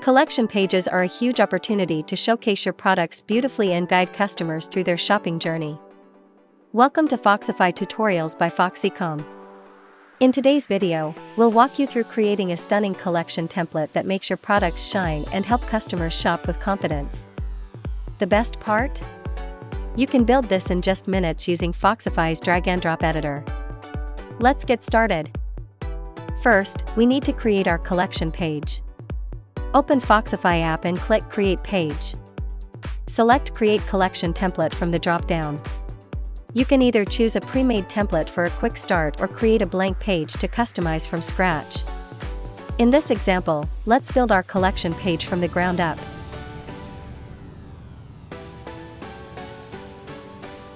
Collection pages are a huge opportunity to showcase your products beautifully and guide customers through their shopping journey. Welcome to Foxify Tutorials by FoxEcom. In today's video, we'll walk you through creating a stunning collection template that makes your products shine and help customers shop with confidence. The best part? You can build this in just minutes using Foxify's drag-and-drop editor. Let's get started. First, we need to create our collection page. Open Foxify app and click Create Page. Select Create Collection Template from the drop-down. You can either choose a pre-made template for a quick start or create a blank page to customize from scratch. In this example, let's build our collection page from the ground up.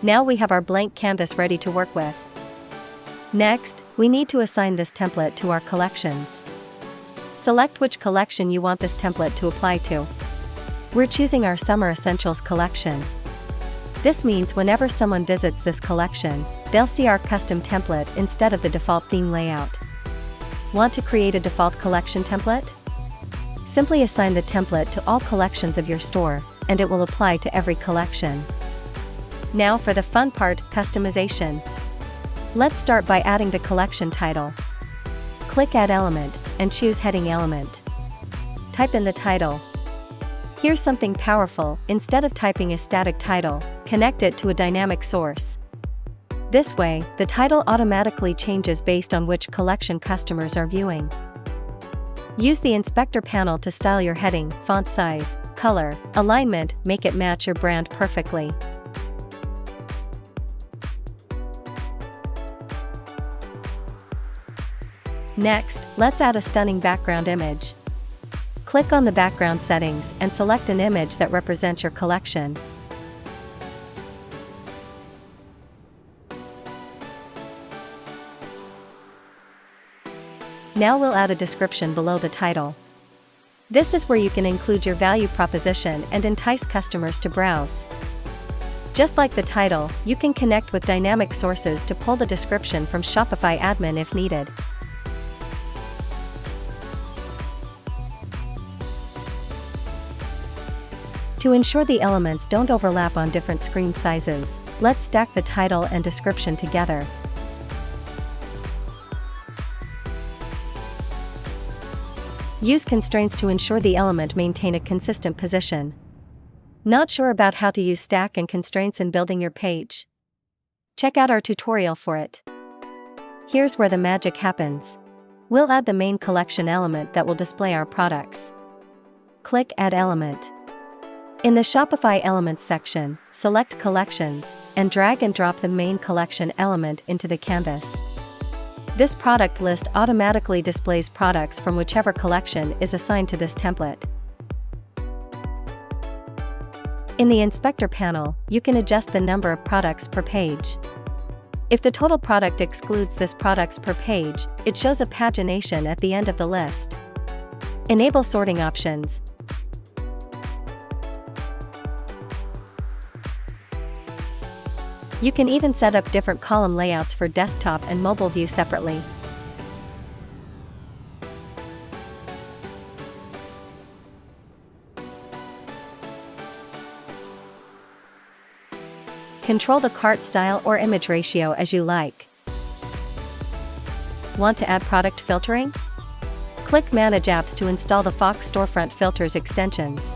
Now we have our blank canvas ready to work with. Next, we need to assign this template to our collections. Select which collection you want this template to apply to. We're choosing our Summer Essentials collection. This means whenever someone visits this collection, they'll see our custom template instead of the default theme layout. Want to create a default collection template? Simply assign the template to all collections of your store, and it will apply to every collection. Now for the fun part, customization. Let's start by adding the collection title. Click Add Element, and choose Heading Element. Type in the title. Here's something powerful: instead of typing a static title, connect it to a dynamic source. This way, the title automatically changes based on which collection customers are viewing. Use the inspector panel to style your heading, font size, color, alignment, make it match your brand perfectly. Next, let's add a stunning background image. Click on the background settings and select an image that represents your collection. Now we'll add a description below the title. This is where you can include your value proposition and entice customers to browse. Just like the title, you can connect with dynamic sources to pull the description from Shopify admin if needed. To ensure the elements don't overlap on different screen sizes, let's stack the title and description together. Use constraints to ensure the element maintain a consistent position. Not sure about how to use stack and constraints in building your page? Check out our tutorial for it. Here's where the magic happens. We'll add the main collection element that will display our products. Click Add Element. In the Shopify Elements section, select Collections, and drag and drop the main collection element into the canvas. This product list automatically displays products from whichever collection is assigned to this template. In the Inspector panel, you can adjust the number of products per page. If the total product excludes this products per page, it shows a pagination at the end of the list. Enable sorting options. You can even set up different column layouts for desktop and mobile view separately. Control the cart style or image ratio as you like. Want to add product filtering? Click Manage Apps to install the Fox Storefront Filters extensions.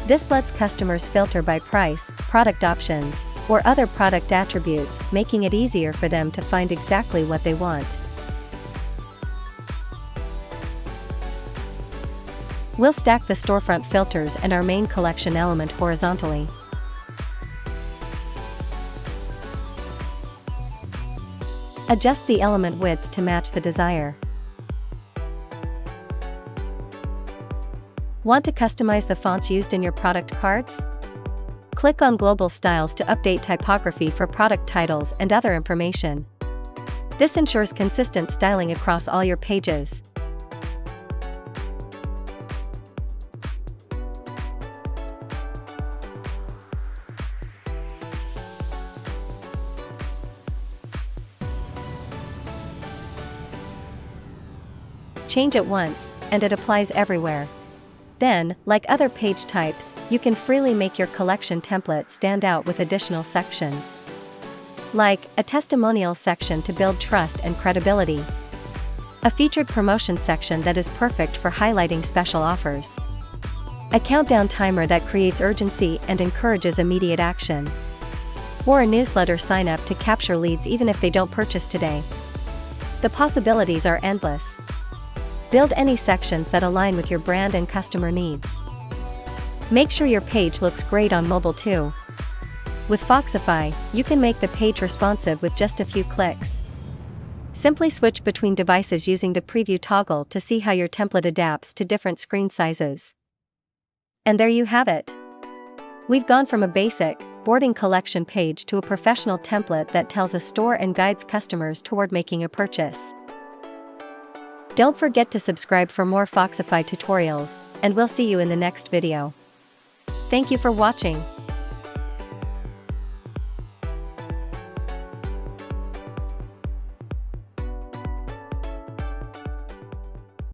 This lets customers filter by price, product options, or other product attributes, making it easier for them to find exactly what they want. We'll stack the storefront filters and our main collection element horizontally. Adjust the element width to match the desire. Want to customize the fonts used in your product cards? Click on Global Styles to update typography for product titles and other information. This ensures consistent styling across all your pages. Change it once, and it applies everywhere. Then, like other page types, you can freely make your collection template stand out with additional sections. Like a testimonial section to build trust and credibility. A featured promotion section that is perfect for highlighting special offers. A countdown timer that creates urgency and encourages immediate action. Or a newsletter sign-up to capture leads even if they don't purchase today. The possibilities are endless. Build any sections that align with your brand and customer needs. Make sure your page looks great on mobile too. With Foxify, you can make the page responsive with just a few clicks. Simply switch between devices using the preview toggle to see how your template adapts to different screen sizes. And there you have it. We've gone from a basic, boarding collection page to a professional template that tells a store and guides customers toward making a purchase. Don't forget to subscribe for more Foxify tutorials, and we'll see you in the next video. Thank you for watching.